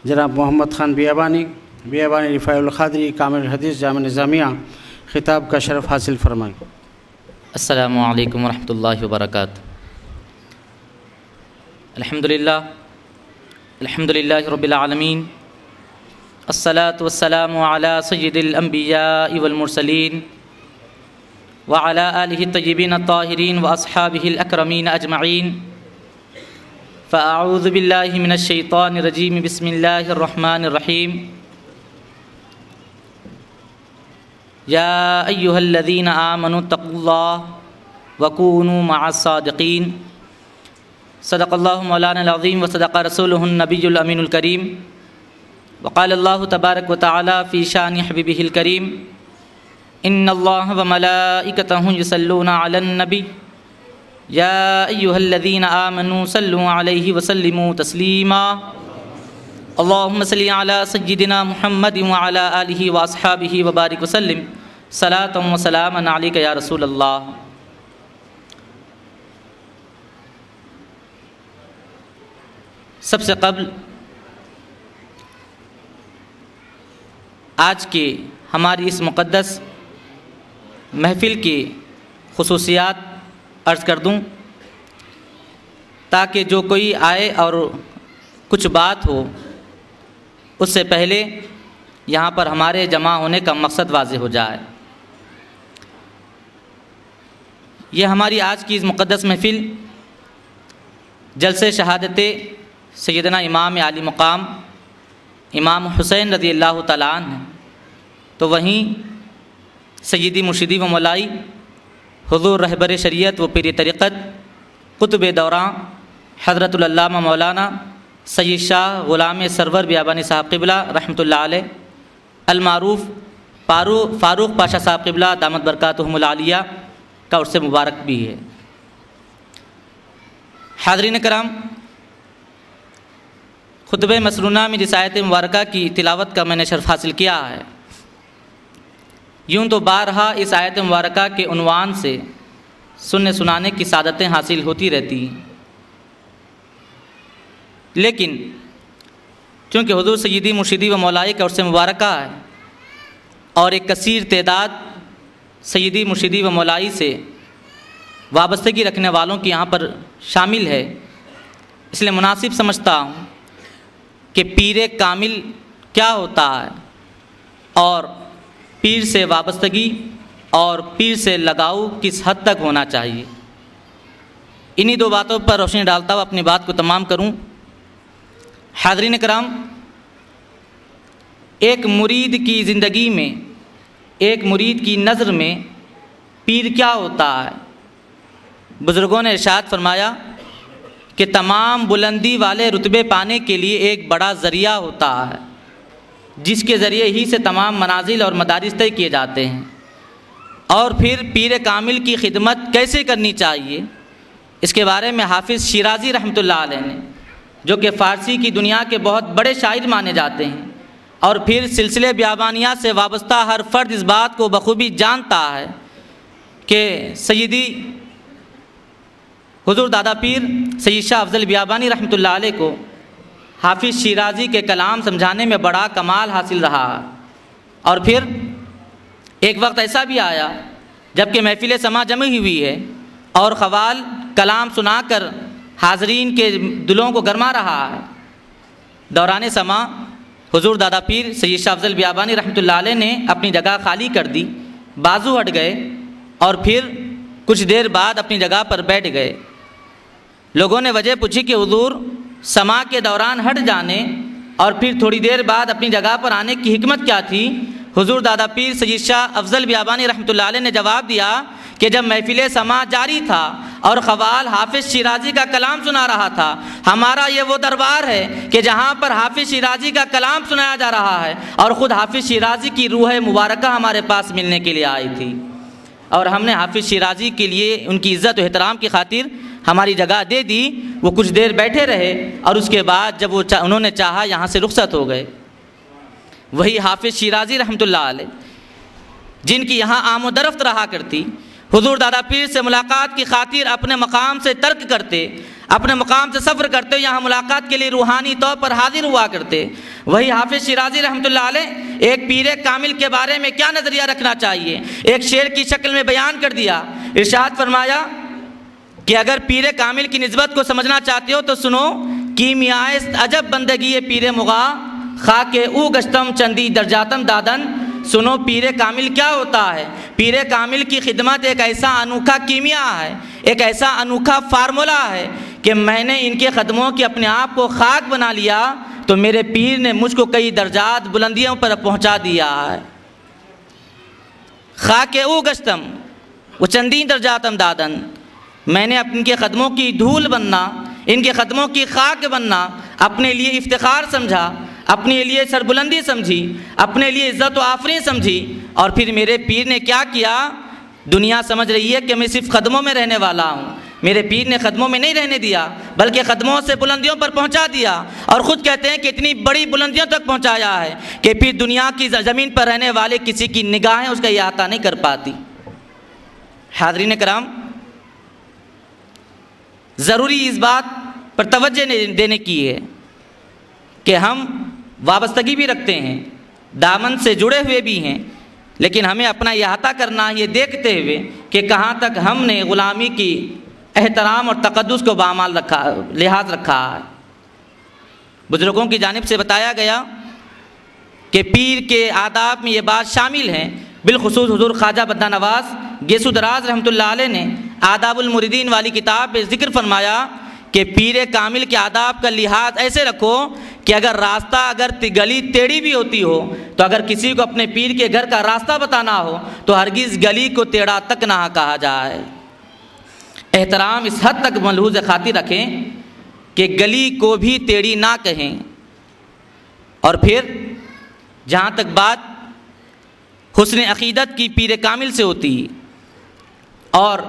جناب محمد خان بیابانی رفاعی القادری کامل حدیث جامع نظامیہ خطاب کا شرف حاصل فرمائیں۔ السلام علیکم ورحمۃ اللہ وبرکاتہ۔ الحمدللہ رب العالمین، الصلاۃ والسلام علی سید الانبیاء والمرسلین وعلی آلہ الطیبین الطاہرین واصحابہ الاکرمین اجمعین۔ فاعوذ باللہ من الشیطان الرجیم، بسم اللہ الرحمن الرحیم۔ یا ایہا الذین آمنوا اتقوا اللہ وکونوا مع الصادقین۔ صدق اللہ مولانا العظیم وصدق رسولہ النبی الامین الکریم۔ وقال اللہ تبارک وتعالی فی شان حبیبہ الکریم، ان اللہ وملائکتہ یصلون علی النبی یا ایہا الذین آمنوا صلوا علیہ وسلموا تسلیما۔ اللہم صلی علی سیدنا محمد وعلی آلہ واصحابہ وبارک وسلم صلاۃ و سلاما علیک یا رسول اللہ۔ سب سے قبل آج کی ہماری اس مقدس محفل کی خصوصیات عرض کر دوں، تاکہ جو کوئی آئے اور کچھ بات ہو اس سے پہلے یہاں پر ہمارے جمع ہونے کا مقصد واضح ہو جائے۔ یہ ہماری آج کی اس مقدس محفل جلسے شہادت سیدنا امام عالی مقام امام حسین رضی اللہ تعالیٰ عنہ، تو وہیں سیدی مرشدی و مولائی حضور رہبر شریعت و پیر طریقت قطب دوران حضرت العلامہ مولانا سید شاہ غلام سرور بیابانی صاحب قبلہ رحمۃ اللہ علیہ المعروف فاروق پاشا صاحب قبلہ دامت برکاتہم العالیہ کا عرس مبارک بھی ہے۔ حاضرین کرام، خطبہ مسنونہ میں جس آیت مبارکہ کی تلاوت کا میں نے شرف حاصل کیا ہے، یوں تو بارہا اس آیت مبارکہ کے عنوان سے سننے سنانے کی سعادتیں حاصل ہوتی رہتی ہیں، لیکن چونکہ حضور سیدی مرشدی و مولائی کا عرس مبارکہ ہے اور ایک کثیر تعداد سیدی مرشدی و مولائی سے وابستگی رکھنے والوں کی یہاں پر شامل ہے، اس لیے مناسب سمجھتا ہوں کہ پیر کامل کیا ہوتا ہے اور پیر سے وابستگی اور پیر سے لگاؤ کس حد تک ہونا چاہیے، انہی دو باتوں پر روشنی ڈالتا ہوا اپنی بات کو تمام کروں۔ حاضرین کرام، ایک مرید کی زندگی میں، ایک مرید کی نظر میں پیر کیا ہوتا ہے؟ بزرگوں نے ارشاد فرمایا کہ تمام بلندی والے رتبے پانے کے لیے ایک بڑا ذریعہ ہوتا ہے، جس کے ذریعے ہی سے تمام منازل اور مدارج طے کیے جاتے ہیں۔ اور پھر پیر کامل کی خدمت کیسے کرنی چاہیے، اس کے بارے میں حافظ شیرازی رحمۃ اللہ علیہ نے، جو کہ فارسی کی دنیا کے بہت بڑے شاعر مانے جاتے ہیں، اور پھر سلسلے بیابانیہ سے وابستہ ہر فرد اس بات کو بخوبی جانتا ہے کہ سیدی حضور دادا پیر سید شاہ افضل بیابانی رحمۃ اللہ علیہ کو حافظ شیرازی کے کلام سمجھانے میں بڑا کمال حاصل رہا، اور پھر ایک وقت ایسا بھی آیا جب کہ محفل سما جمع ہوئی ہے اور قوال کلام سنا کر حاضرین کے دلوں کو گرما رہا ہے۔ دوران سما حضور دادا پیر سید شاہ افضل بیابانی رحمۃ اللہ علیہ نے اپنی جگہ خالی کر دی، بازو ہٹ گئے اور پھر کچھ دیر بعد اپنی جگہ پر بیٹھ گئے۔ لوگوں نے وجہ پوچھی کہ حضور سما کے دوران ہٹ جانے اور پھر تھوڑی دیر بعد اپنی جگہ پر آنے کی حکمت کیا تھی؟ حضور دادا پیر سید شاہ افضل بیابانی رحمۃ اللہ علیہ نے جواب دیا کہ جب محفل سما جاری تھا اور قوال حافظ شیرازی کا کلام سنا رہا تھا، ہمارا یہ وہ دربار ہے کہ جہاں پر حافظ شیرازی کا کلام سنایا جا رہا ہے اور خود حافظ شیرازی کی روح مبارکہ ہمارے پاس ملنے کے لیے آئی تھی، اور ہم نے حافظ شیرازی کے لیے ان کی عزت و احترام کی خاطر ہماری جگہ دے دی۔ وہ کچھ دیر بیٹھے رہے اور اس کے بعد جب انہوں نے چاہا یہاں سے رخصت ہو گئے۔ وہی حافظ شیرازی رحمۃ اللہ علیہ جن کی یہاں آمد و رفت رہا کرتی، حضور دادا پیر سے ملاقات کی خاطر اپنے مقام سے ترک کرتے، اپنے مقام سے سفر کرتے، یہاں ملاقات کے لیے روحانی طور پر حاضر ہوا کرتے، وہی حافظ شیرازی رحمۃ اللہ علیہ ایک پیر کامل کے بارے میں کیا نظریہ رکھنا چاہیے ایک شعر کی شکل میں بیان کر دیا۔ ارشاد فرمایا کہ اگر پیر کامل کی نسبت کو سمجھنا چاہتے ہو تو سنو، کیمیائے عجب بندگی پیر مغا، خاک او گشتم چندی درجاتم دادن۔ سنو پیر کامل کیا ہوتا ہے؟ پیر کامل کی خدمت ایک ایسا انوکھا کیمیا ہے، ایک ایسا انوکھا فارمولہ ہے کہ میں نے ان کے قدموں کے اپنے آپ کو خاک بنا لیا تو میرے پیر نے مجھ کو کئی درجات بلندیوں پر پہنچا دیا ہے۔ خاک او گشتم وہ چندی درجاتم دادن، میں نے ان کے قدموں کی دھول بننا، ان کے قدموں کی خاک بننا اپنے لیے افتخار سمجھا، اپنے لیے سربلندی سمجھی، اپنے لیے عزت و آفرین سمجھی۔ اور پھر میرے پیر نے کیا کیا؟ دنیا سمجھ رہی ہے کہ میں صرف قدموں میں رہنے والا ہوں، میرے پیر نے قدموں میں نہیں رہنے دیا بلکہ قدموں سے بلندیوں پر پہنچا دیا، اور خود کہتے ہیں کہ اتنی بڑی بلندیوں تک پہنچایا ہے کہ پھر دنیا کی زمین پر رہنے والے کسی کی نگاہیں اس کا احاطہ نہیں کر پاتی۔ حاضرین کرام، ضروری اس بات پر توجہ دینے کی ہے کہ ہم وابستگی بھی رکھتے ہیں، دامن سے جڑے ہوئے بھی ہیں، لیکن ہمیں اپنا احاطہ کرنا یہ دیکھتے ہوئے کہ کہاں تک ہم نے غلامی کی احترام اور تقدس کو بامال لحاظ رکھا ہے۔ بزرگوں کی جانب سے بتایا گیا کہ پیر کے آداب میں یہ بات شامل ہے، بالخصوص حضور خواجہ بندہ نواز گیسو دراز رحمۃ اللہ علیہ نے آداب المریدین والی کتاب میں ذکر فرمایا کہ پیر کامل کے آداب کا لحاظ ایسے رکھو کہ اگر راستہ اگر گلی ٹیڑھی بھی ہوتی ہو تو اگر کسی کو اپنے پیر کے گھر کا راستہ بتانا ہو تو ہرگز گلی کو ٹیڑھا تک نہ کہا جائے۔ احترام اس حد تک ملحوظ خاطر رکھیں کہ گلی کو بھی ٹیڑھی نہ کہیں۔ اور پھر جہاں تک بات حسن عقیدت کی پیر کامل سے ہوتی اور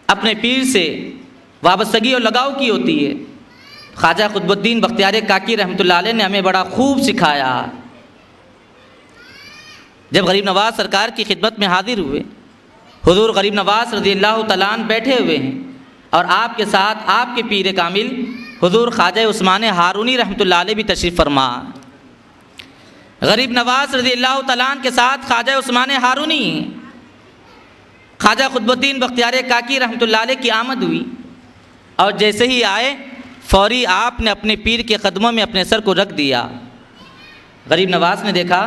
اپنے پیر سے وابستگی اور لگاؤ کی ہوتی ہے، خواجہ قطب الدین بختیار کاکی رحمۃ اللہ علیہ نے ہمیں بڑا خوب سکھایا۔ جب غریب نواز سرکار کی خدمت میں حاضر ہوئے، حضور غریب نواز رضی اللہ تعالیٰ عنہ بیٹھے ہوئے ہیں اور آپ کے ساتھ آپ کے پیر کامل حضور خواجہ عثمان ہارونی رحمۃ اللہ علیہ بھی تشریف فرما۔ غریب نواز رضی اللہ تعالیٰ عنہ کے ساتھ خواجہ عثمان ہارونی، خواجہ قطب الدین بختیار کاکی رحمۃ اللہ علیہ کی آمد ہوئی، اور جیسے ہی آئے فوری آپ نے اپنے پیر کے قدموں میں اپنے سر کو رکھ دیا۔ غریب نواز نے دیکھا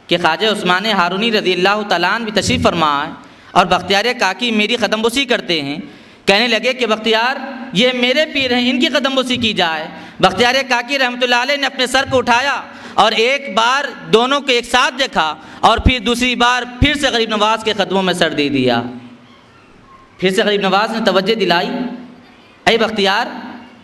کہ خواجہ عثمان ہارونی رضی اللہ تعالیٰ عنہ بھی تشریف فرما ہے اور بختیار کاکی میری قدم بوسی کرتے ہیں۔ کہنے لگے کہ بختیار یہ میرے پیر ہیں، ان کی قدم بوسی کی جائے۔ بختیار کاکی رحمۃ اللہ علیہ نے اپنے سر کو اٹھایا اور ایک بار دونوں کو ایک ساتھ دیکھا اور پھر دوسری بار پھر سے غریب نواز کے قدموں میں سر دے دیا۔ پھر سے غریب نواز نے توجہ دلائی، اے بختیار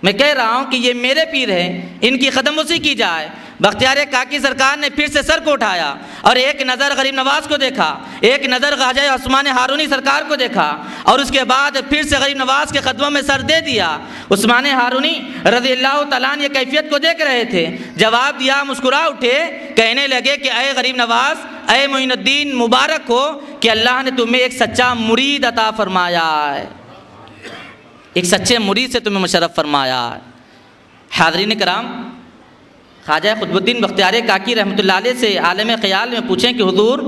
میں کہہ رہا ہوں کہ یہ میرے پیر ہیں، ان کی قدم بوسی کی جائے۔ بختیار کاکی سرکار نے پھر سے سر کو اٹھایا اور ایک نظر غریب نواز کو دیکھا، ایک نظر خواجہ عثمان ہارونی سرکار کو دیکھا، اور اس کے بعد پھر سے غریب نواز کے قدموں میں سر دے دیا۔ عثمان ہارونی رضی اللہ تعالیٰ عنہ یہ کیفیت کو دیکھ رہے تھے، جواب دیا، مسکرا اٹھے، کہنے لگے کہ اے غریب نواز، اے معین الدین، مبارک ہو کہ اللہ نے تمہیں ایک سچا مرید عطا فرمایا ہے، ایک سچے مرید سے تمہیں مشرف فرمایا ہے۔ حاضرین کرام، خواجہ قطب الدین بختیار کاکی رحمۃ اللہ علیہ سے عالم خیال میں پوچھیں کہ حضور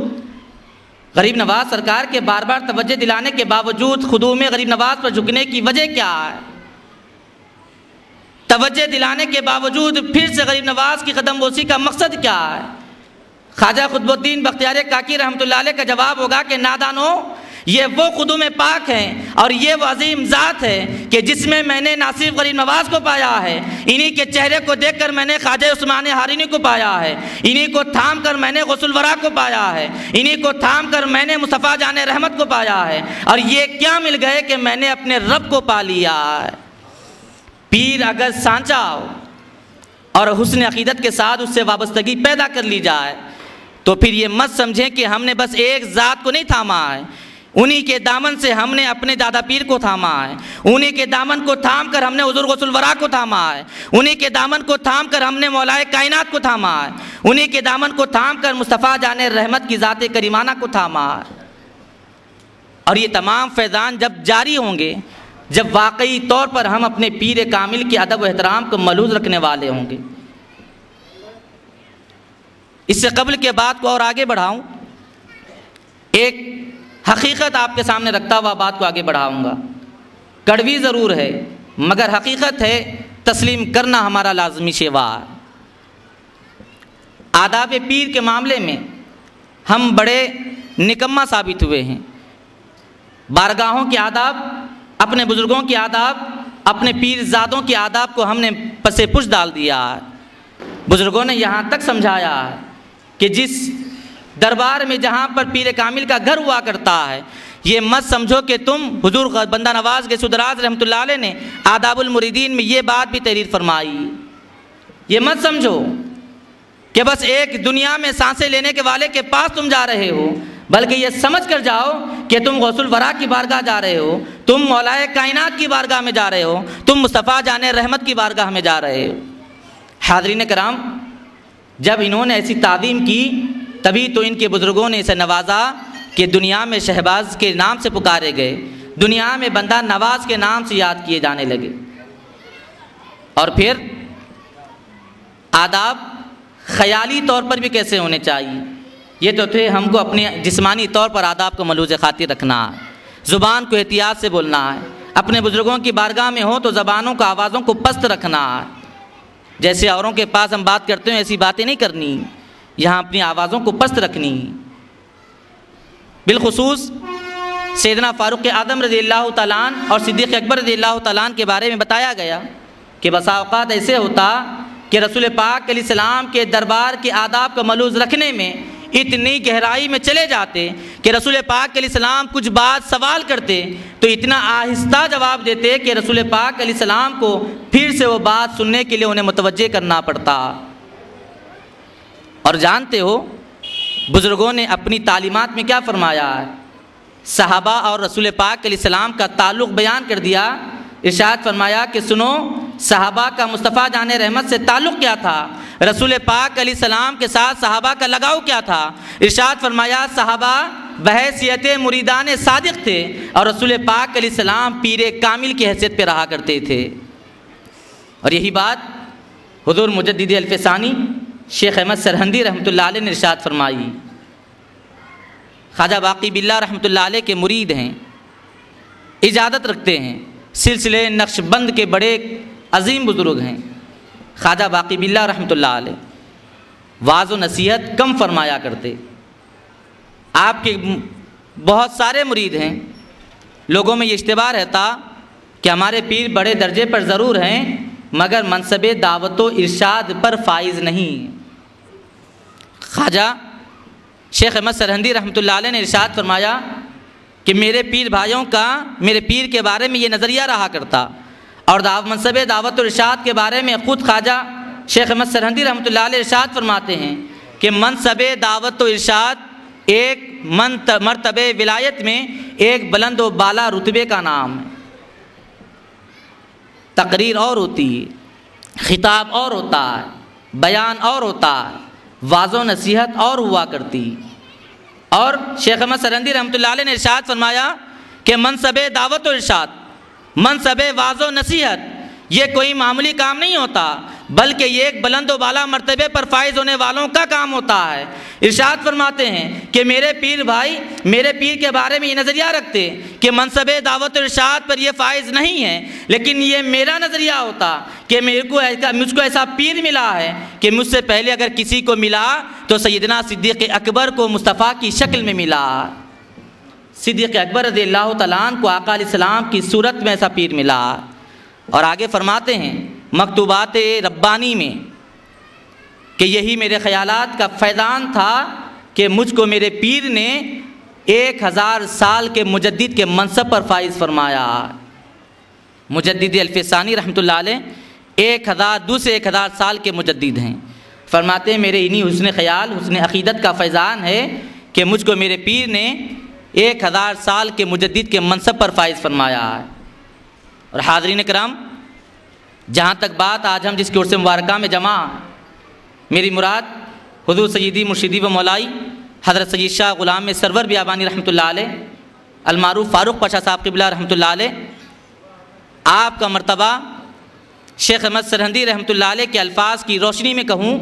غریب نواز سرکار کے بار بار توجہ دلانے کے باوجود خضوع میں غریب نواز پر جھکنے کی وجہ کیا ہے؟ توجہ دلانے کے باوجود پھر سے غریب نواز کی قدم بوسی کا مقصد کیا ہے؟ خواجہ قطب الدین بختیار کاکی رحمۃ اللہ علیہ کا جواب ہوگا کہ نادانو، یہ وہ قدوم پاک ہیں اور یہ وہ عظیم ذات ہے کہ جس میں نے نہ صرف غریب نواز کو پایا ہے، انہی کے چہرے کو دیکھ کر میں نے خواجہ عثمان ہارونی کو پایا ہے، انہی کو تھام کر میں نے غوث الورا کو پایا ہے، انہی کو تھام کر میں نے مصطفیٰ جان رحمت کو پایا ہے، اور یہ کیا مل گئے کہ میں نے اپنے رب کو پا لیا ہے۔ پیر اگر سانچا ہو اور حسن عقیدت کے ساتھ اس سے وابستگی پیدا کر لی جائے تو پھر یہ مت سمجھیں کہ ہم نے بس ایک ذات کو نہیں تھاما ہے، انہی کے دامن سے ہم نے اپنے دادا پیر کو تھاما ہے، انہی کے دامن کو تھام کر ہم نے حضور غوث الورا کو تھاما ہے، انہی کے دامن کو تھام کر ہم نے مولائے کائنات کو تھاما ہے، انہی کے دامن کو تھام کر مصطفیٰ جان رحمت کی ذات کریمانہ کو تھاما ہے۔ اور یہ تمام فیضان جب جاری ہوں گے جب واقعی طور پر ہم اپنے پیر کامل کے ادب و احترام کو ملحوظ رکھنے والے ہوں گے۔ اس سے قبل کے بات کو اور آگے بڑھاؤں، ایک حقیقت آپ کے سامنے رکھتا ہوا بات کو آگے بڑھاؤں گا۔ کڑوی ضرور ہے مگر حقیقت ہے، تسلیم کرنا ہمارا لازمی شیوار۔ آداب پیر کے معاملے میں ہم بڑے نکما ثابت ہوئے ہیں۔ بارگاہوں کے آداب، اپنے بزرگوں کے آداب، اپنے پیر زادوں کے آداب کو ہم نے پس پش ڈال دیا۔ بزرگوں نے یہاں تک سمجھایا کہ جس دربار میں جہاں پر پیر کامل کا گھر ہوا کرتا ہے، یہ مت سمجھو کہ تم حضور بندہ نواز کے سدراز رحمۃ اللہ علیہ نے آداب المریدین میں یہ بات بھی تحریر فرمائی۔ یہ مت سمجھو کہ بس ایک دنیا میں سانسیں لینے کے والے کے پاس تم جا رہے ہو، بلکہ یہ سمجھ کر جاؤ کہ تم غوث الورا کی بارگاہ جا رہے ہو، تم مولا کائنات کی بارگاہ میں جا رہے ہو، تم مصطفیٰ جان رحمت کی بارگاہ میں جا رہے ہو۔ حاضرین کرام، جب انہوں نے ایسی تعظیم کی تبھی تو ان کے بزرگوں نے اسے نوازا کہ دنیا میں شہباز کے نام سے پکارے گئے، دنیا میں بندہ نواز کے نام سے یاد کیے جانے لگے۔ اور پھر آداب خیالی طور پر بھی کیسے ہونے چاہیے، یہ تو تھے ہم کو اپنے جسمانی طور پر آداب کو ملوز خاطر رکھنا ہے، زبان کو احتیاط سے بولنا ہے، اپنے بزرگوں کی بارگاہ میں ہو تو زبانوں کو آوازوں کو پست رکھنا ہے، جیسے اوروں کے پاس ہم بات کرتے ہیں ایسی باتیں نہیں کرنی، یہاں اپنی آوازوں کو پست رکھنی۔ بالخصوص سیدنا فاروق اعظم رضی اللہ تعالیٰ عنہ اور صدیق اکبر رضی اللہ تعالیٰ عنہ کے بارے میں بتایا گیا کہ بسا اوقات ایسے ہوتا کہ رسول پاک علیہ السلام کے دربار کے آداب کا ملوز رکھنے میں اتنی گہرائی میں چلے جاتے کہ رسول پاک علیہ السلام کچھ بات سوال کرتے تو اتنا آہستہ جواب دیتے کہ رسول پاک علیہ السلام کو پھر سے وہ بات سننے کے لیے انہیں متوجہ کرنا پڑتا۔ اور جانتے ہو بزرگوں نے اپنی تعلیمات میں کیا فرمایا ہے؟ صحابہ اور رسول پاک علیہ السلام کا تعلق بیان کر دیا۔ ارشاد فرمایا کہ سنو، صحابہ کا مصطفیٰ جان رحمت سے تعلق کیا تھا، رسول پاک علیہ السلام کے ساتھ صحابہ کا لگاؤ کیا تھا۔ ارشاد فرمایا صحابہ بحیثیت مریدان صادق تھے اور رسول پاک علیہ السلام پیر کامل کی حیثیت پہ رہا کرتے تھے۔ اور یہی بات حضور مجدد الف ثانی شیخ احمد سرہندی رحمۃ اللہ علیہ نے ارشاد فرمائی۔ خواجہ باقی باللہ رحمۃ اللہ علیہ کے مرید ہیں، اجازت رکھتے ہیں، سلسلے نقش بند کے بڑے عظیم بزرگ ہیں خواجہ باقی باللہ رحمۃ اللہ علیہ، واعظ و نصیحت کم فرمایا کرتے۔ آپ کے بہت سارے مرید ہیں، لوگوں میں یہ اشتباہ رہتا کہ ہمارے پیر بڑے درجے پر ضرور ہیں مگر منصب دعوت و ارشاد پر فائز نہیں۔ خواجہ شیخ احمد سرہندی رحمۃ اللہ علیہ نے ارشاد فرمایا کہ میرے پیر بھائیوں کا میرے پیر کے بارے میں یہ نظریہ رہا کرتا، اور منصب دعوت و ارشاد کے بارے میں خود خواجہ شیخ احمد سرہندی رحمۃ اللہ علیہ ارشاد فرماتے ہیں کہ منصب دعوت و ارشاد ایک مرتبہ ولایت میں ایک بلند و بالا رتبے کا نام ہے۔ تقریر اور ہوتی ہے، خطاب اور ہوتا ہے، بیان اور ہوتا ہے، واعظ و نصیحت اور ہوا کرتی۔ اور شیخ احمد سرہندی رحمۃ اللہ علیہ نے ارشاد فرمایا کہ منصب دعوت و ارشاد، منصب واعظ و نصیحت یہ کوئی معمولی کام نہیں ہوتا بلکہ یہ ایک بلند و بالا مرتبے پر فائز ہونے والوں کا کام ہوتا ہے۔ ارشاد فرماتے ہیں کہ میرے پیر بھائی میرے پیر کے بارے میں یہ نظریہ رکھتے کہ منصب دعوت و ارشاد پر یہ فائز نہیں ہے، لیکن یہ میرا نظریہ ہوتا کہ مجھ کو ایسا پیر ملا ہے کہ مجھ سے پہلے اگر کسی کو ملا تو سیدنا صدیق اکبر کو مصطفیٰ کی شکل میں ملا۔ صدیق اکبر رضی اللہ تعالیٰ عنہ کو آقا علیہ السلام کی صورت میں ایسا پیر ملا۔ اور آگے فرماتے ہیں مکتوبات ربانی میں کہ یہی میرے خیالات کا فیضان تھا کہ مجھ کو میرے پیر نے 1000 سال کے مجدد کے منصب پر فائز فرمایا۔ مجدد الف ثانی رحمۃ اللہ علیہ دوسرے 1000 سال کے مجدد ہیں۔ فرماتے ہیں میرے انہی حسن خیال حسن عقیدت کا فیضان ہے کہ مجھ کو میرے پیر نے 1000 سال کے مجدد کے منصب پر فائز فرمایا ہے۔ اور حاضرین کرام، جہاں تک بات آج ہم جس کی عرص مبارکہ میں جمع، میری مراد حضور سیدی مرشدی و مولائی حضرت سید شاہ غلام سرور بیابانی رحمۃ اللہ علیہ، المعروف فاروق پاشا صاحب قبلہ رحمۃ اللہ علیہ، آپ کا مرتبہ شیخ احمد سرہندی رحمۃ اللہ علیہ کے الفاظ کی روشنی میں کہوں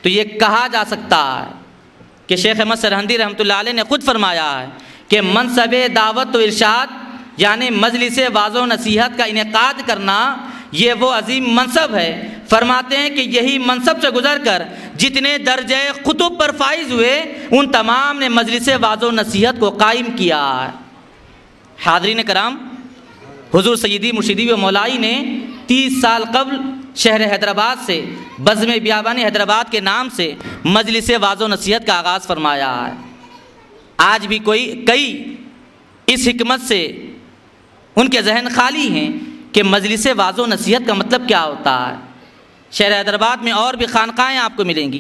تو یہ کہا جا سکتا ہے کہ شیخ احمد سرہندی رحمۃ اللہ علیہ نے خود فرمایا ہے کہ منصب دعوت و ارشاد یعنی مجلس واعظ و نصیحت کا انعقاد کرنا یہ وہ عظیم منصب ہے۔ فرماتے ہیں کہ یہی منصب سے گزر کر جتنے درجے قطب پر فائز ہوئے ان تمام نے مجلس واعظ و نصیحت کو قائم کیا ہے۔ حاضرین کرام، حضور سیدی مرشدی و مولائی نے 30 سال قبل شہر حیدرآباد سے بزم بیابانی حیدرآباد کے نام سے مجلس واعظ و نصیحت کا آغاز فرمایا ہے۔ آج بھی کئی اس حکمت سے ان کے ذہن خالی ہیں کہ مجلس واعظ و نصیحت کا مطلب کیا ہوتا ہے۔ شہر حیدرآباد میں اور بھی خانقاہیں آپ کو ملیں گی،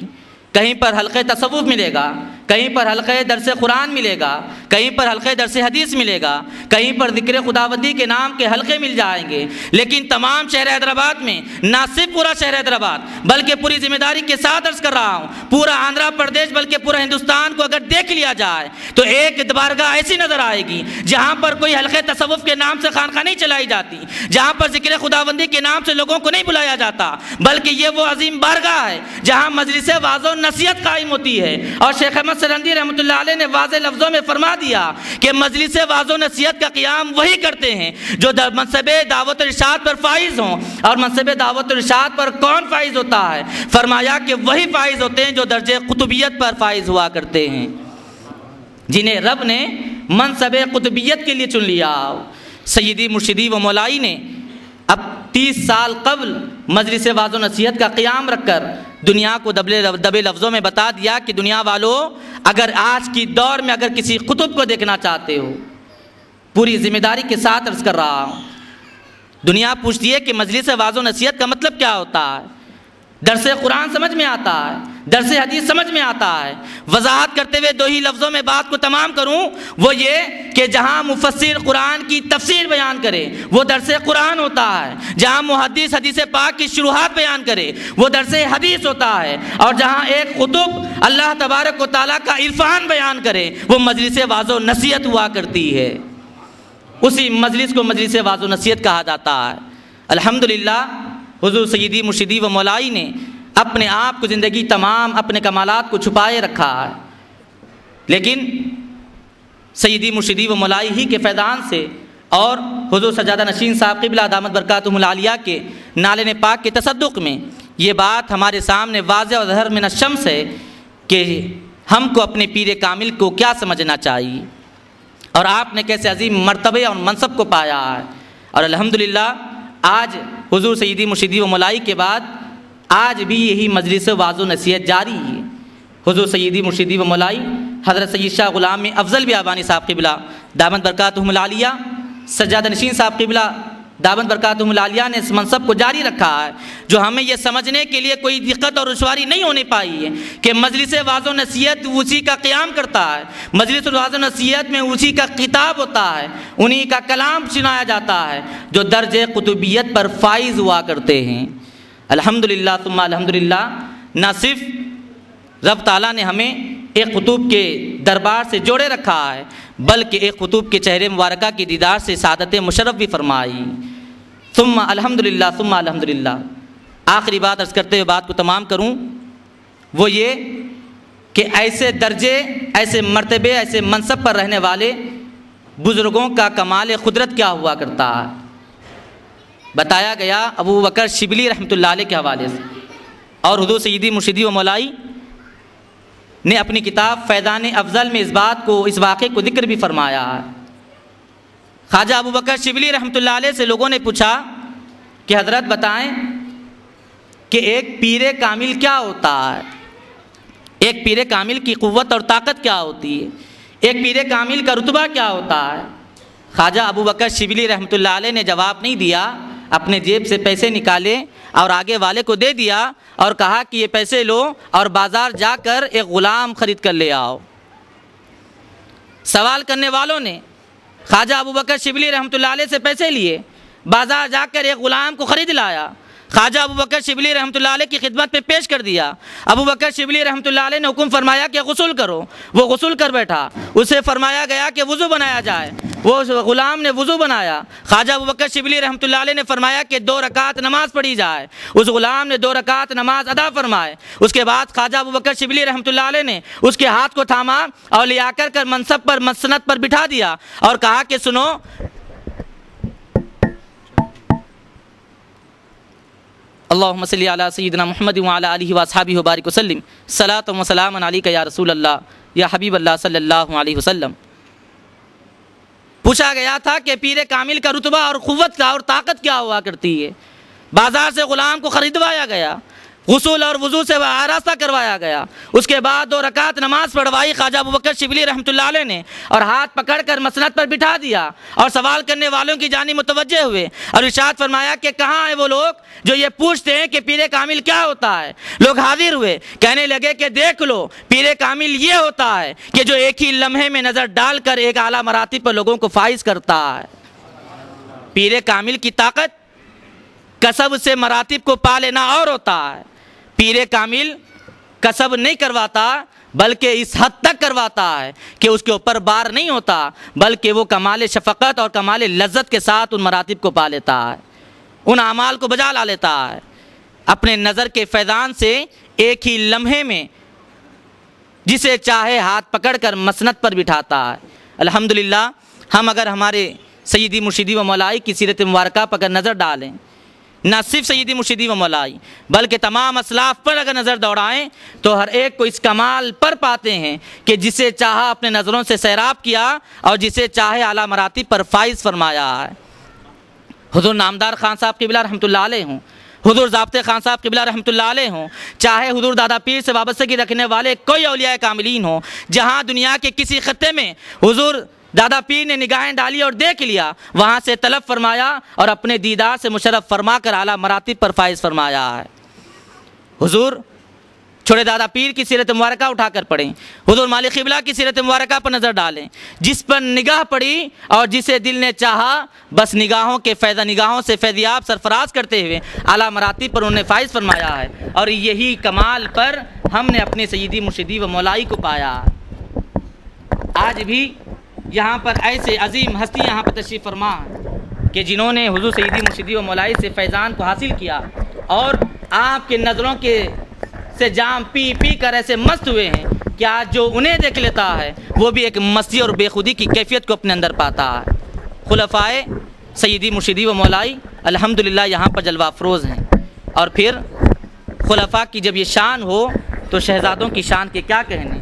کہیں پر حلقہ تصوف ملے گا، کہیں پر حلقہ درس قرآن ملے گا، کہیں پر حلقہ درس حدیث ملے گا، کہیں پر ذکر خداوندی کے نام کے حلقے مل جائیں گے، لیکن تمام شہر حیدرآباد میں نہ صرف پورا شہر حیدرآباد بلکہ پوری ذمہ داری کے ساتھ عرض کر رہا ہوں پورا آندھرا پردیش بلکہ پورا ہندوستان کو اگر دیکھ لیا جائے تو ایک بارگاہ ایسی نظر آئے گی جہاں پر کوئی حلقہ تصوف کے نام سے خانقاہ نہیں چلائی جاتی، جہاں پر ذکر خداوندی کے نام سے لوگوں کو نہیں بلایا جاتا، بلکہ یہ وہ عظیم بارگاہ ہے جہاں مجلس واعظ و نصیحت قائم ہوتی ہے۔ اور شیخ احمد سرہندی رحمۃ اللہ علیہ نے واضح لفظوں میں فرما دیا کہ مجلس واعظ و نصیحت کا قیام وہی کرتے ہیں جو منصب دعوت و ارشاد پر فائز ہوں۔ اور منصب دعوت و ارشاد پر کون فائز ہوتا ہے؟ فرمایا کہ وہی فائز ہوتے ہیں جو درجہ قطبیت پر فائز ہوا کرتے ہیں، جنہیں رب نے منصب قطبیت کے لیے چن لیا۔ سیدی مرشدی و مولائی نے اب 30 سال قبل مجلس واعظ و نصیحت کا قیام رکھ کر دنیا کو دبے لفظوں میں بتا دیا کہ دنیا والوں، اگر آج کی دور میں اگر کسی قطب کو دیکھنا چاہتے ہو، پوری ذمہ داری کے ساتھ عرض کر رہا ہوں، دنیا پوچھتی ہے کہ مجلس واعظ و نصیحت کا مطلب کیا ہوتا ہے؟ درس قرآن سمجھ میں آتا ہے، درس حدیث سمجھ میں آتا ہے۔ وضاحت کرتے ہوئے دو ہی لفظوں میں بات کو تمام کروں، وہ یہ کہ جہاں مفسر قرآن کی تفسیر بیان کرے وہ درس قرآن ہوتا ہے، جہاں محدث حدیث پاک کی شروحات بیان کرے وہ درس حدیث ہوتا ہے، اور جہاں ایک قطب اللہ تبارک و تعالیٰ کا عرفان بیان کرے وہ مجلس واعظ و نصیحت ہوا کرتی ہے۔ اسی مجلس کو مجلس واعظ و نصیحت کہا جاتا ہے۔ الحمدللہ حضور سیدی مرشدی و مولائی نے اپنے آپ کو زندگی تمام اپنے کمالات کو چھپائے رکھا ہے، لیکن سیدی مرشدی و مولائی ہی کے فیضان سے اور حضور سجادہ نشین صاحب قبلہ دامت برکاتہم العالیہ کے نالے پاک کے تصدق میں یہ بات ہمارے سامنے واضح اور ظاہر من الشمس ہے کہ ہم کو اپنے پیر کامل کو کیا سمجھنا چاہیے اور آپ نے کیسے عظیم مرتبے اور منصب کو پایا ہے۔ اور الحمدللہ آج حضور سیدی مرشدی و مولائی کے بعد آج بھی یہی مجلس واعظ و نصیحت جاری ہے۔ حضور سیدی مرشدی و مولائی حضرت سید شاہ غلام افضل بیابانی صاحب قبلہ دامت برکاتہم العالیہ، سجادہ نشین صاحب قبلہ دامت برکاتہم العالیہ نے اس منصب کو جاری رکھا ہے، جو ہمیں یہ سمجھنے کے لیے کوئی دقت اور دشواری نہیں ہونے پائی ہے کہ مجلس واعظ و نصیحت اسی کا قیام کرتا ہے، مجلس واعظ و نصیحت میں اسی کا خطاب ہوتا ہے، انہی کا کلام سنایا جاتا ہے جو درجہ قطبیت پر فائز ہوا کرتے ہیں۔ الحمدللہ ثم الحمدللہ، نہ صرف رب تعالیٰ نے ہمیں ایک قطب کے دربار سے جوڑے رکھا ہے بلکہ ایک قطب کے چہرے مبارکہ کی دیدار سے سعادت مشرف بھی فرمائی۔ ثم الحمدللہ ثم الحمدللہ، آخری بات عرض کرتے ہوئے بات کو تمام کروں، وہ یہ کہ ایسے درجے، ایسے مرتبے، ایسے منصب پر رہنے والے بزرگوں کا کمال قدرت کیا ہوا کرتا ہے۔ بتایا گیا ابو بکر شبلی رحمۃ اللہ علیہ کے حوالے سے، اور حضور سیدی مرشدی و مولائی نے اپنی کتاب فیضان افضل میں اس واقعے کو ذکر بھی فرمایا ہے۔ خواجہ ابو بکر شبلی رحمۃ اللہ علیہ سے لوگوں نے پوچھا کہ حضرت بتائیں کہ ایک پیر کامل کیا ہوتا ہے، ایک پیر کامل کی قوت اور طاقت کیا ہوتی ہے، ایک پیر کامل کا رتبہ کیا ہوتا ہے۔ خواجہ ابو بکر شبلی رحمۃ اللہ علیہ نے جواب نہیں دیا، اپنے جیب سے پیسے نکالے اور آگے والے کو دے دیا اور کہا کہ یہ پیسے لو اور بازار جا کر ایک غلام خرید کر لے آؤ۔ سوال کرنے والوں نے خواجہ ابو بکر شبلی رحمۃ اللہ علیہ سے پیسے لیے، بازار جا کر ایک غلام کو خرید لایا، خواجہ ابو بکر شبلی رحمۃ اللہ علیہ کی خدمت پہ پیش کر دیا۔ ابو بکر شبلی رحمۃ اللہ علیہ نے حکم فرمایا کہ غسل کرو، وہ غسل کر بیٹھا، اسے فرمایا گیا کہ وضو بنایا جائے، وہ غلام نے وضو بنایا، خواجہ ابوبکر شبلی رحمۃ اللہ علیہ نے فرمایا کہ 2 رکعت نماز پڑھی جائے، اس غلام نے 2 رکعت نماز ادا فرمائے۔ اس کے بعد خواجہ ابوبکر شبلی رحمۃ اللہ علیہ نے اس کے ہاتھ کو تھاما اور لے آ کر منصب پر مسند پر بٹھا دیا اور کہا کہ سنو، اللہم صلی علی سیدنا محمد وعلی آلہ واصحابہ وبارک وسلم، صلاۃ و سلام علیک یا رسول اللہ یا حبیب اللہ صلی اللہ علیہ وسلم۔ پوچھا گیا تھا کہ پیر کامل کا رتبہ اور قوت کا اور طاقت کیا ہوا کرتی ہے؟ بازار سے غلام کو خریدوایا گیا، غسل اور وضو سے آراستہ کروایا گیا، اس کے بعد 2 رکعت نماز پڑھوائی خواجہ ابوبکر شبلی رحمۃ اللہ علیہ نے اور ہاتھ پکڑ کر مسند پر بٹھا دیا اور سوال کرنے والوں کی جانب متوجہ ہوئے اور ارشاد فرمایا کہ کہاں ہیں وہ لوگ جو یہ پوچھتے ہیں کہ پیر کامل کیا ہوتا ہے؟ لوگ حاضر ہوئے، کہنے لگے کہ دیکھ لو، پیر کامل یہ ہوتا ہے کہ جو ایک ہی لمحے میں نظر ڈال کر ایک اعلیٰ مراتب پر لوگوں کو فائز کرتا ہے۔ پیر کامل کی طاقت کسب سے مراتب کو پا لینا اور ہوتا ہے۔ پیر کامل کسب نہیں کرواتا بلکہ اس حد تک کرواتا ہے کہ اس کے اوپر بار نہیں ہوتا، بلکہ وہ کمال شفقت اور کمال لذت کے ساتھ ان مراتب کو پا لیتا ہے، ان اعمال کو بجا لا لیتا ہے، اپنے نظر کے فیضان سے ایک ہی لمحے میں جسے چاہے ہاتھ پکڑ کر مسند پر بٹھاتا ہے۔ الحمدللہ ہم اگر ہمارے سیدی مرشدی و مولائی کی سیرت مبارکہ پر اگر نظر ڈالیں، نہ صرف سیدی مرشدی و مولائی بلکہ تمام اسلاف پر اگر نظر دوڑائیں تو ہر ایک کو اس کمال پر پاتے ہیں کہ جسے چاہا اپنے نظروں سے سیراب کیا اور جسے چاہے اعلیٰ مراتب پر فائز فرمایا ہے۔ حضور نامدار خان صاحب قبلہ رحمۃ اللہ علیہ ہوں، حضور ضابطے خان صاحب قبلہ رحمۃ اللہ علیہ ہوں، چاہے حضور دادا پیر سے وابستگی رکھنے والے کوئی اولیاء کاملین ہوں، جہاں دنیا کے کسی خطے میں حضور دادا پیر نے نگاہیں ڈالی اور دیکھ لیا، وہاں سے طلب فرمایا اور اپنے دیدار سے مشرف فرما کر اعلیٰ مراتب پر فائز فرمایا ہے۔ حضور چھوڑے دادا پیر کی سیرت مبارکہ اٹھا کر پڑھیں، حضور مالک قبلہ کی سیرت مبارکہ پر نظر ڈالیں، جس پر نگاہ پڑی اور جسے دل نے چاہا بس نگاہوں سے فیضیاب سرفراز کرتے ہوئے اعلیٰ مراتب پر انہوں نے فائز فرمایا ہے، اور یہی کمال پر ہم نے اپنے سیدی مرشدی و مولائی کو پایا۔ آج بھی یہاں پر ایسے عظیم ہستی یہاں پر تشریف فرما کہ جنہوں نے حضور سیدی مرشدی و مولائی سے فیضان کو حاصل کیا اور آپ کے نظروں کے سے جام پی پی کر ایسے مست ہوئے ہیں کہ آج جو انہیں دیکھ لیتا ہے وہ بھی ایک مستی اور بے خودی کی کیفیت کو اپنے اندر پاتا ہے۔ خلفائے سیدی مرشدی و مولائی الحمدللہ یہاں پر جلوہ افروز ہیں، اور پھر خلفاء کی جب یہ شان ہو تو شہزادوں کی شان کے کیا کہنے۔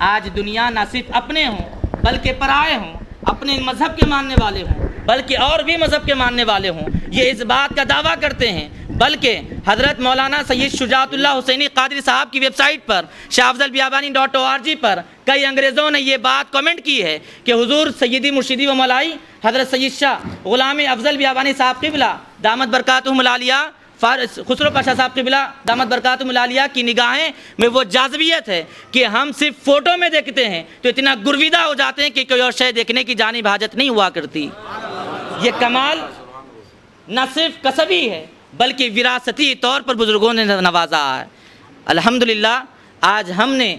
آج دنیا نہ صرف اپنے ہوں بلکہ پرائے ہوں، اپنے مذہب کے ماننے والے ہوں بلکہ اور بھی مذہب کے ماننے والے ہوں، یہ اس بات کا دعویٰ کرتے ہیں، بلکہ حضرت مولانا سید شجاعت اللہ حسینی قادری صاحب کی ویب سائٹ پر shahafzalbiabani.org پر کئی انگریزوں نے یہ بات کمنٹ کی ہے کہ حضور سیدی مرشدی و مولائی حضرت سید شاہ غلام افضل بیابانی صاحب قبلہ دامت برکاتہم العالیہ خسرو پاشا صاحب قبلہ دامت برکاتہم العالیہ کی نگاہیں میں وہ جاذبیت ہے کہ ہم صرف فوٹو میں دیکھتے ہیں تو اتنا گرویدہ ہو جاتے ہیں کہ کوئی اور شے دیکھنے کی جانب حاجت نہیں ہوا کرتی۔ یہ کمال نہ صرف کسبی ہے بلکہ وراثتی طور پر بزرگوں نے نوازا ہے۔ الحمدللہ آج ہم نے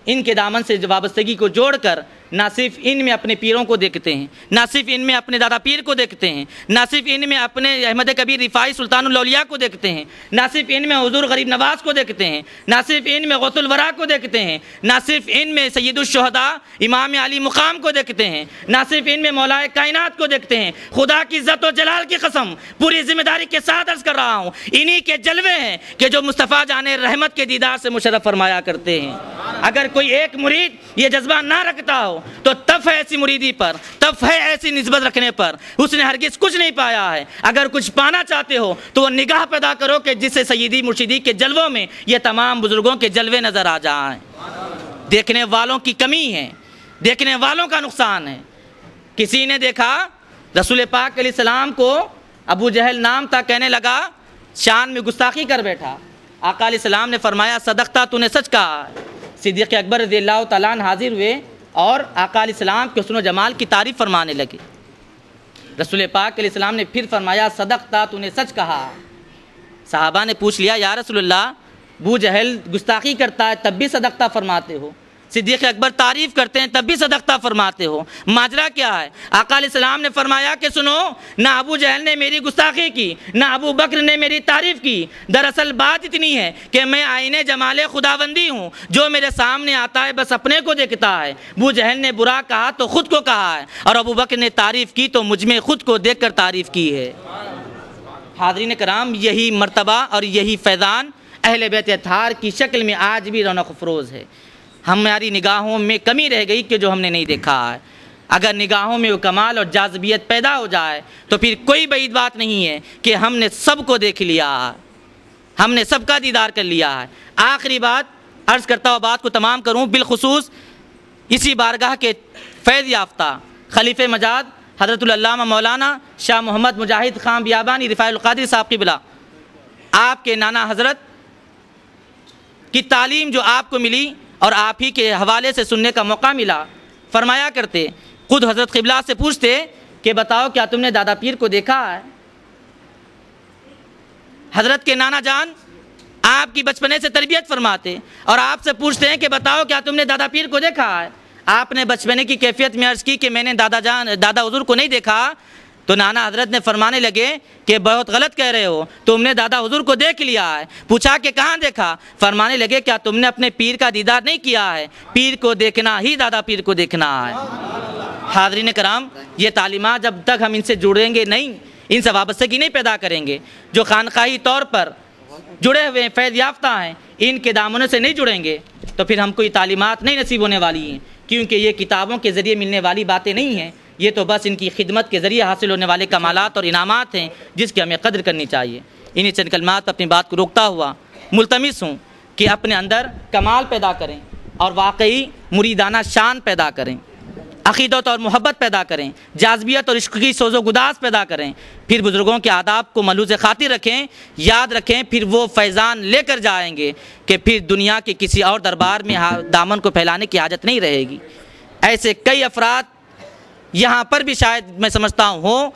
ان کے دامن سے وابستگی کو جوڑ کر نہ صرف ان میں اپنے پیروں کو دیکھتے ہیں، نہ صرف ان میں اپنے دادا پیر کو دیکھتے ہیں، نہ صرف ان میں اپنے احمد کبیر رفاعی سلطان الاولیاء کو دیکھتے ہیں، نہ صرف ان میں حضور غریب نواز کو دیکھتے ہیں، نہ صرف ان میں غوث الورا کو دیکھتے ہیں، نہ صرف ان میں سید الشہداء امام علی مقام کو دیکھتے ہیں، نہ صرف ان میں مولا کائنات کو دیکھتے ہیں۔ خدا کی عزت و جلال کی قسم پوری ذمہ داری کے ساتھ عرض کر رہا ہوں، انہی کے جلوے ہیں کہ جو مصطفیٰ جان رحمت کے دیدار سے مشرف فرمایا کرتے ہیں۔ اگر کوئی ایک مرید یہ جذبہ نہ رکھتا ہو تو تف ہے ایسی مریدی پر، تف ہے ایسی نسبت رکھنے پر، اس نے ہرگز کچھ نہیں پایا ہے۔ اگر کچھ پانا چاہتے ہو تو وہ نگاہ پیدا کرو کہ جس سے سیدی مرشدی کے جلووں میں یہ تمام بزرگوں کے جلوے نظر آ جائیں۔ دیکھنے والوں کی کمی ہے، دیکھنے والوں کا نقصان ہے۔ کسی نے دیکھا رسول پاک علیہ السلام کو ابو جہل نام تھا، کہنے لگا شان میں گستاخی کر بیٹھا۔ آقا علیہ السلام نے فرمایا صدقتہ، تو نے سچ کہا۔ صدیق اکبر رضی اللہ تعالیٰ عنہ حاضر ہوئے اور آقا علیہ السلام کے حسن و جمال کی تعریف فرمانے لگے۔ رسول پاک علیہ السلام نے پھر فرمایا صدقتہ، تو نے سچ کہا۔ صحابہ نے پوچھ لیا یا رسول اللہ ابو جہل گستاخی کرتا ہے تب بھی صدقتہ فرماتے ہو؟ صدیق اکبر تعریف کرتے ہیں تب بھی صدقہ فرماتے ہو، ماجرا کیا ہے؟ آقا علیہ السلام نے فرمایا کہ سنو، نہ ابو جہل نے میری گستاخی کی، نہ ابو بکر نے میری تعریف کی، دراصل بات اتنی ہے کہ میں آئینے جمال خداوندی ہوں، جو میرے سامنے آتا ہے بس اپنے کو دیکھتا ہے۔ ابو جہل نے برا کہا تو خود کو کہا ہے، اور ابو بکر نے تعریف کی تو مجھ میں خود کو دیکھ کر تعریف کی ہے۔ حاضرین کرام، یہی مرتبہ اور یہی فیضان اہل بیت اطہار کی شکل میں آج بھی رونق افروز ہے۔ ہماری نگاہوں میں کمی رہ گئی کہ جو ہم نے نہیں دیکھا ہے۔ اگر نگاہوں میں وہ کمال اور جاذبیت پیدا ہو جائے تو پھر کوئی بعید بات نہیں ہے کہ ہم نے سب کو دیکھ لیا، ہم نے سب کا دیدار کر لیا ہے۔ آخری بات عرض کرتا ہوا بات کو تمام کروں، بالخصوص اسی بارگاہ کے فیض یافتہ خلیفہ مجاد حضرت العلامہ مولانا شاہ محمد مجاہد خان بیابانی رفاعی القادری صاحب قبلہ، آپ کے نانا حضرت کی تعلیم جو آپ کو ملی اور آپ ہی کے حوالے سے سننے کا موقع ملا، فرمایا کرتے، خود حضرت قبلہ سے پوچھتے کہ بتاؤ کیا تم نے دادا پیر کو دیکھا ہے؟ حضرت کے نانا جان آپ کی بچپنے سے تربیت فرماتے اور آپ سے پوچھتے ہیں کہ بتاؤ کیا تم نے دادا پیر کو دیکھا ہے؟ آپ نے بچپنے کی کیفیت میں عرض کی کہ میں نے دادا حضور کو نہیں دیکھا، تو نانا حضرت نے فرمانے لگے کہ بہت غلط کہہ رہے ہو، تم نے دادا حضور کو دیکھ لیا ہے۔ پوچھا کہ کہاں دیکھا؟ فرمانے لگے کیا تم نے اپنے پیر کا دیدار نہیں کیا ہے؟ پیر کو دیکھنا ہی دادا پیر کو دیکھنا ہے۔ حاضرین کرام، یہ تعلیمات جب تک ہم ان سے جڑیں گے نہیں، ان سے وابستگی نہیں پیدا کریں گے، جو خانقاہی طور پر جڑے ہوئے فیض یافتہ ہیں، ان کے دامنوں سے نہیں جڑیں گے تو پھر ہم کو یہ تعلیمات نہیں نصیب ہونے والی ہیں، کیونکہ یہ کتابوں کے ذریعے ملنے والی باتیں نہیں ہیں، یہ تو بس ان کی خدمت کے ذریعے حاصل ہونے والے کمالات اور انعامات ہیں جس کی ہمیں قدر کرنی چاہیے۔ انہی چند کلمات پر اپنی بات کو روکتا ہوا ملتمس ہوں کہ اپنے اندر کمال پیدا کریں اور واقعی مریدانہ شان پیدا کریں، عقیدت اور محبت پیدا کریں، جاذبیت اور عشق کی سوز و گداز پیدا کریں، پھر بزرگوں کے آداب کو ملحوظ خاطر رکھیں، یاد رکھیں، پھر وہ فیضان لے کر جائیں گے کہ پھر دنیا کے کسی اور دربار میں دامن کو پھیلانے کی حاجت نہیں رہے گی۔ ایسے کئی افراد یہاں پر بھی شاید میں سمجھتا ہوں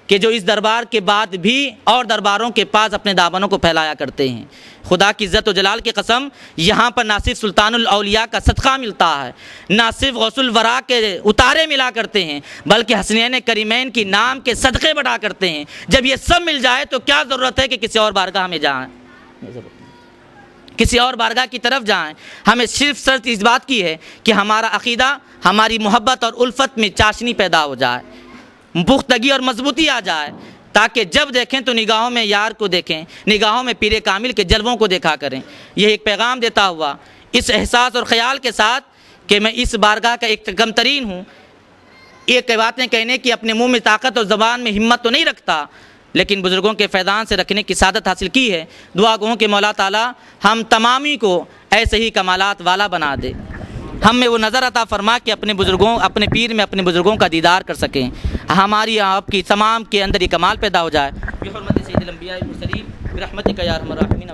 کہ جو اس دربار کے بعد بھی اور درباروں کے پاس اپنے دامنوں کو پھیلایا کرتے ہیں۔ خدا کی عزت و جلال کی قسم، یہاں پر نہ صرف سلطان الاولیاء کا صدقہ ملتا ہے، نہ صرف غوث الورا کے اتارے ملا کرتے ہیں، بلکہ حسنین کریمین کی نام کے صدقے بڑھا کرتے ہیں۔ جب یہ سب مل جائے تو کیا ضرورت ہے کہ کسی اور بارگاہ میں جائیں، کسی اور بارگاہ کی طرف جائیں؟ ہمیں صرف شرط اس بات کی ہے کہ ہمارا عقیدہ، ہماری محبت اور الفت میں چاشنی پیدا ہو جائے، پختگی اور مضبوطی آ جائے، تاکہ جب دیکھیں تو نگاہوں میں یار کو دیکھیں، نگاہوں میں پیر کامل کے جلووں کو دیکھا کریں۔ یہ ایک پیغام دیتا ہوا اس احساس اور خیال کے ساتھ کہ میں اس بارگاہ کا ایک کم ترین ہوں، ایک باتیں کہنے کی اپنے منہ میں طاقت اور زبان میں ہمت تو نہیں رکھتا، لیکن بزرگوں کے فیضان سے رکھنے کی سعادت حاصل کی ہے۔ دعا گو کہ مولا تعالیٰ ہم تمامی کو ایسے ہی کمالات والا بنا دے، ہم میں وہ نظر عطا فرما کہ اپنے بزرگوں، اپنے پیر میں اپنے بزرگوں کا دیدار کر سکیں، ہماری آپ کی تمام کے اندر یہ کمال پیدا ہو جائے۔ بحرمت سید الانبیاء والمرسلین برحمتک یا ارحم الراحمین۔